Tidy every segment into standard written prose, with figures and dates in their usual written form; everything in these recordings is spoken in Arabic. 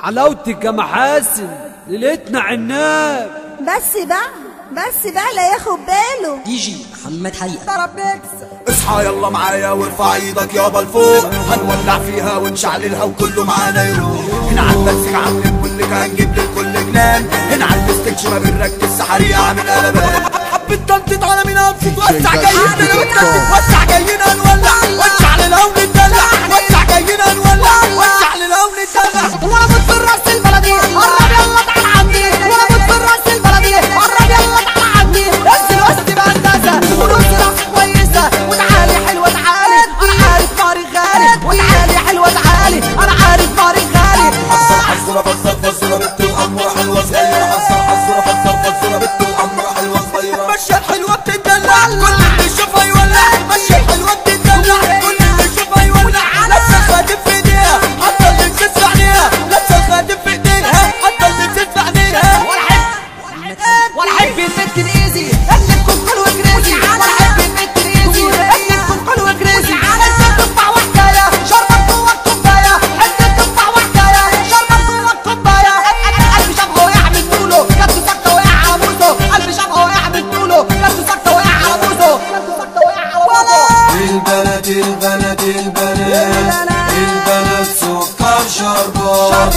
حلاوتك يا محاسن ليلتنا عناب. بس بقى لا ياخد باله. يجي محمد حقيقة ترابيكس. اصحى يلا معايا وارفع ايدك يابا لفوق، هنولع فيها ونشعللها وكله معانا يروح. هنا على المزيك عاملين كلك هنجيب للكل جنان، هنا على الستيج ما بنركز سحرية عامل قلبان. حبيت تنطيط على مين ابسط وسع جايين وسع جايين هنولع ونشعللها ونتدلع، وسع جايين هنولع ونشعللها ونتدلع. وانا موت في الراس البلدي قرب يلا تعال عندي، وانا موت في الراس البلدي قرب يلا تعال عندي. انزل وسط بهندسة ونص راس كويسة وتعالي حلوة تعالي، انا عارف ناري غالي وتعالي حلوة تعالي، انا عارف ناري غالي. حصر حصورة فصر فصورة بنت الأمورة حلوة صغيرة، حصر حصورة فصر فصورة بنت الأمورة حلوة صغيرة. ماشية الحلوة بتدلع كل اللي يشوفها يولع، ماشية الحلوة بتدلع كل اللي يشوفها يولع. لابسة الخاتم في ايديها حاطة اللبسة في عينيها، لابسة الخاتم في ايديها حاطة اللبسة في عينيها. ولا احب البنت الايزي اللي تكون حلوة كريزي، ولا احب البنت الايزي اللي تكون حلوة كريزي. انت تطلع وحكاية شربت جوه الكوباية، انت تطلع وحكاية شربت جوه الكوباية. قلبي شافها وقع من طوله كبته ساكتة وقع على موزه، قلبي شافها وقع من طوله كبته ساكتة وقع على موزه، كبته ساكتة وقع على موزه. البنات البنات البنات البنات سكر شربات،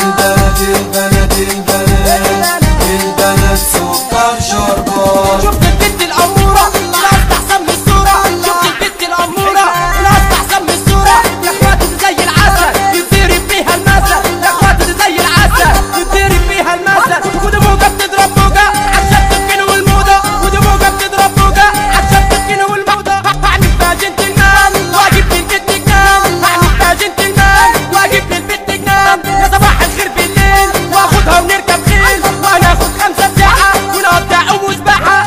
البنات البنات البنات البنات سكر شربات. شفت البنت الأمورة لا استحسن من الصورة، شفت البنت الأمورة لا استحسن من الصورة. يا اخواتي دي زي العسل يتضرب بيها المثل، يا اخواتي دي زي العسل يتضرب بيها المثل. ودي موجة بتضرب موجة عشان تبكيني والموضة، ودي موجة بتضرب موجة عشان تبكيني والموضة. هعمل فيها جنتلمان واجيب للبنت جنان، هعمل فيها جنتلمان واجيب للبنت جنان. يا صباح الخير بالليل واخدها ونركب خيل، وهناخد 5 ساعة ونقضي أم سباحة.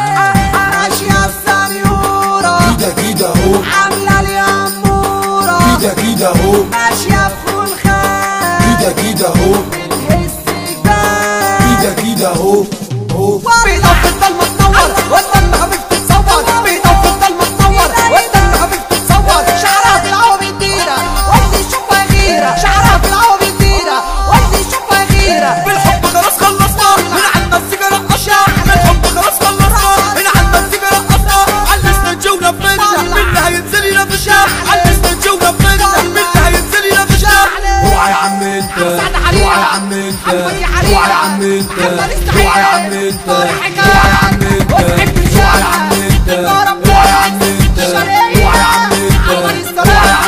ماشية السنيورة كده اهو عاملة لي أمورة، كده اهو ماشية في خلخال كده اهو بنهز جبال كده اهو بيضة في الضلمة تنور والدم خفيف تتصور، بيضة في الضلمة تنور والدم خفيف تتصور. شعرها في الهوا بيدينا واللي يشوفها غيرة، شعرها في الهوا بيدينا واللي يشوفها غيرة. بالحب خلاص خلصنا هنا عنا السيجارة رقصنا، بالحب خلاص خلصنا هنا عنا السيجارة رقصنا. علسنا الجولة بمنا مين اللي هينزل ينافسنا، علسنا الجولة بمنا مين اللي هينزل ينافسنا. اوعى يا عم انت، اوعى يا عم انت، اوعى يا عم انت، اوعى يا عم انت، اوعى يا عم انت، اوعى يا عم انت، اوعى يا عم انت، اوعى يا عم انت، اوعى يا عم انت، اوعى يا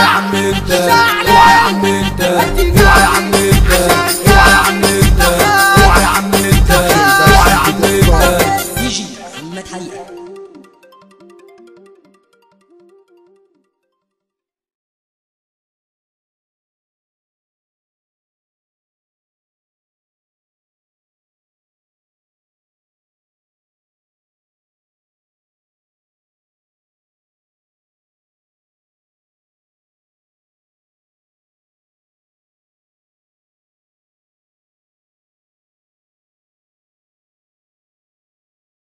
عم انت، اوعى يا عم انت، اوعى يا عم انت، اوعى يا عم انت، اوعى يا عم انت، اوعى يا عم انت. يجي محمد حقيقة.